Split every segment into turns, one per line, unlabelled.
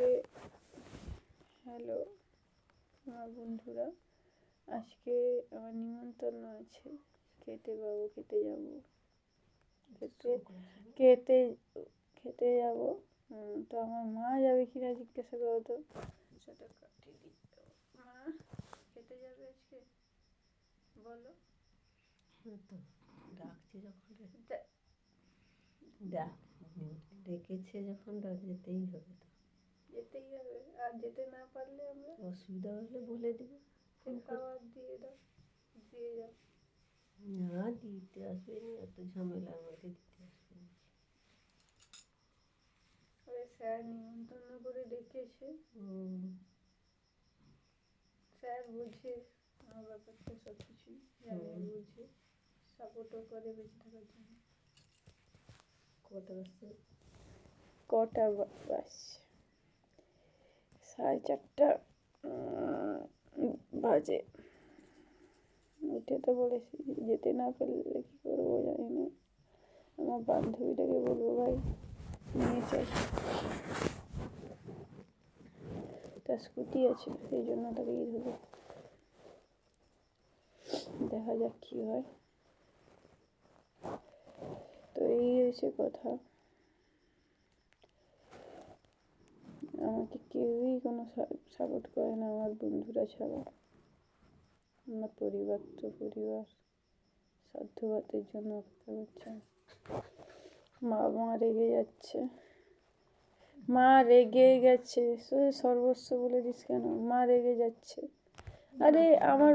আজকে হ্যালো আমার বন্ধুরা, আজকে আমার নিমন্ত্রণ আছে, খেতে পাবো, খেতে যাব, খেতে খেতে যাব। তো আমার মা যাবে কিনা জিজ্ঞাসা করো তো, সেটা কাটিয়ে দিতে। মা খেতে যাবে আজকে, বলো।
তো ডাকছে যখন ডেকেছে যখন যেতেই হবে, তো
যেতেই হবে। আর যেতে না পারলে আমরা
অসুবিধা হলে বলে দেবো,
খাবার দিয়ে দাও, দিয়ে যাও।
না দিতে আসবে না, এত ঝামেলা আমাকে দিতে আসবে না।
আরে স্যার নিমন্ত্রণ করে ডেকেছে, স্যার বুঝে আমার ব্যাপারটা, সব কিছুই জানে, বুঝে সাপোর্টও করে বেঁচে থাকার জন্য। কটা বাস 4:30 বাজে। উঠে তো বলেছি, যেতে না পারলে কি করবো জানি না। আমার বান্ধবীটাকে বলবো, ভাই নিয়ে চাই, তার স্কুটি আছে, সেই জন্য তাকে ধরবো। দেখা যাক কি হয়। তো এই হয়েছে কথা। আমাকে কেউই কোনো সাপোর্ট করে না, আমার বন্ধুরা ছাড়া। আমার পরিবার তো পরিবার সাধ্যবাতের জন্য অপেক্ষা করছে। মা রেগে যাচ্ছে, মা রেগে গেছে। সর্বস্ব বলে দিস কেন? মা রেগে যাচ্ছে। আরে আমার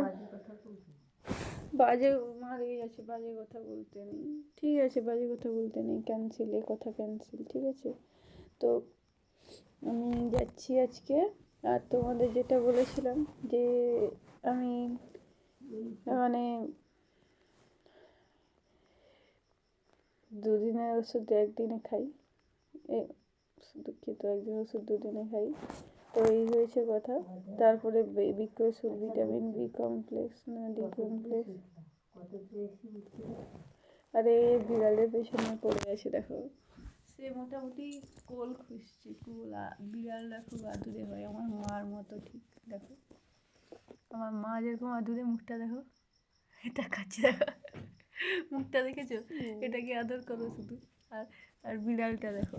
বাজে, মা রেগে যাচ্ছে, বাজে কথা বলতে নেই, ঠিক আছে? বাজে কথা বলতে নেই, ক্যান্সেল, এ কথা ক্যান্সেল, ঠিক আছে? তো আমি যাচ্ছি আজকে। আর তোমাদের যেটা বলেছিলাম যে আমি মানে দুদিনের ওষুধ একদিনে খাই, দুঃখিত, একদিন ওষুধ দুদিনে খাই। তো এই হয়েছে কথা। তারপরে বিকোষুল, ভিটামিন বি কমপ্লেক্স না ডি কমপ্লেক্স। আরে বিড়ালের পেছনে পড়ে আছে, দেখো। সে মোটামুটি কোল খুঁজছে, কোল। বিড়ালরা খুব আদুরে হয়, আমার মার মতো, ঠিক। দেখো আমার মা যেরকম আদুরে, মুখটা দেখো, এটা খাচ্ছে, দেখো মুখটা দেখেছো? এটাকে আদর করো শুধু। আর আর বিড়ালটা দেখো,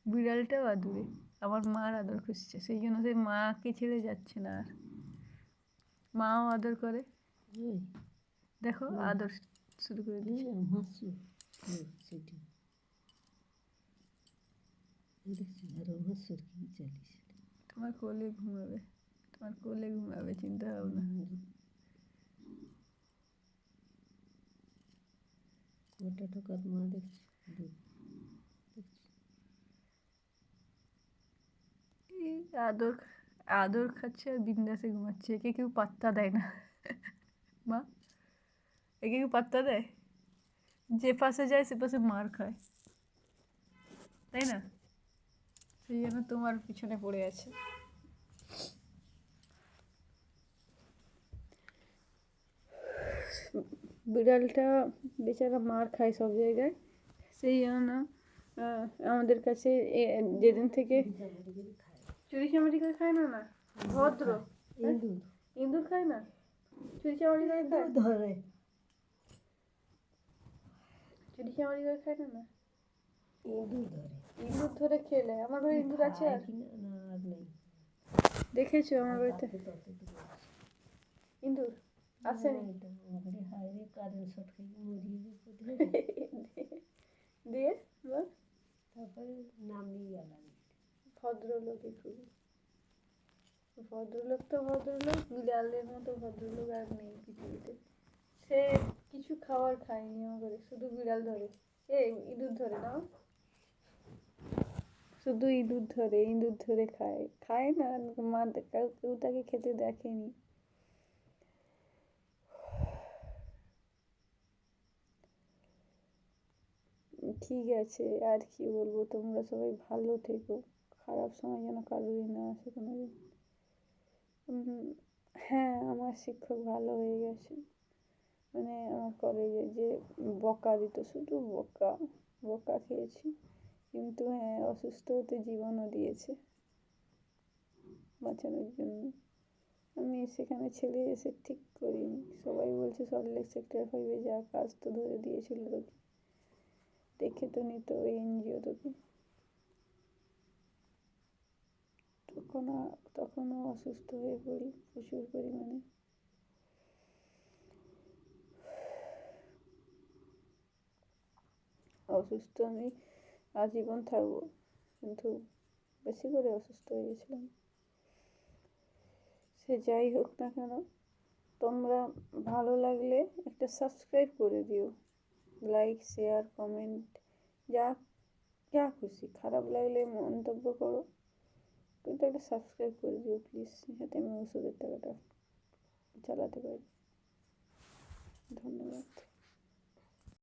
বিড়ালটাও আদুরে, আমার মার আদর খুঁজছে, সেই জন্য সেই মাকে ছেড়ে যাচ্ছে না। আর মাও আদর করে, দেখো আদর শুরু করে দিচ্ছে। তোমার কোলে ঘুমাবে, তোমার কোলে ঘুমাবে, চিন্তা ভাবনা।
ওটা ঢোকার মা দেখছি,
আদর আদর খাচ্ছে আর বিন্দাসে ঘুমাচ্ছে, একে কেউ পাত্তা দেয় না। মা, একে কেউ পাত্তা দেয়? যে পাশে যায় সে পাশে মার খায়, তাই না? সেই জন্য তোমার পিছনে পড়ে আছে। বিড়ালটা বেচারা মার খায় সব জায়গায়, সেই জন্য আমাদের কাছে যেদিন থেকে চুরি চামারি করে খায় না, না ভদ্র, ইঁদুর খায় না, চুরি চামারি করে খায়,
ধরে
চুরি চামারি করে খায় না, না
ইঁদুর
ধরে খেলে। আমার ঘরে ইঁদুর আছে, আর
নেই,
দেখেছো আমার বাড়িতে ইঁদুর আসেনি? দিয়ে
তারপরে নামিয়ে
ভদ্রলোক, খুবই ভদ্রলোক, তো ভদ্রলোক, বিড়ালের মতো ভদ্রলোক আর নেই পৃথিবীতে। সে কিছু খাবার খায়নি আমার ঘরে, শুধু বিড়াল ধরে, ইঁদুর ধরে না, শুধু ইঁদুর ধরে খায়, খায় না। মা কেউ তাকে খেতে দেখেনি। ঠিক আছে, আর কি বলবো, তোমরা সবাই ভালো থেকো, খারাপ সময় যেন কারোরই না আসে কোনোদিন। হ্যাঁ, আমার শিক্ষক ভালো হয়ে গেছে, আমার কলেজে যে বকা দিত, শুধু বকা খেয়েছি। কিন্তু হ্যাঁ, অসুস্থ হতে জীবনও দিয়েছে বাঁচানোর জন্য। আমি সেখানে ছেড়ে এসে ঠিক করিনি। সবাই বলছে সল্টলেক সেক্টর 5-এ যা, কাজ তো ধরে দিয়েছিল তোকে, দেখে তো নিত ওই এনজিও তোকে। তখনও অসুস্থ হয়ে পড়ি প্রচুর পরিমাণে। অসুস্থ আমি আজীবন থাকবো, কিন্তু বেশি করে অসুস্থ হয়ে গেছিলাম। সে যাই হোক না কেন, তোমরা ভালো লাগলে একটা সাবস্ক্রাইব করে দিও, লাইক শেয়ার কমেন্ট যা যা খুশি। খারাপ লাগলে মন্তব্য করো, কিন্তু একটা সাবস্ক্রাইব করে দিও প্লিজ, যাতে আমি ওষুধের টাকাটা চালাতে পারি। ধন্যবাদ।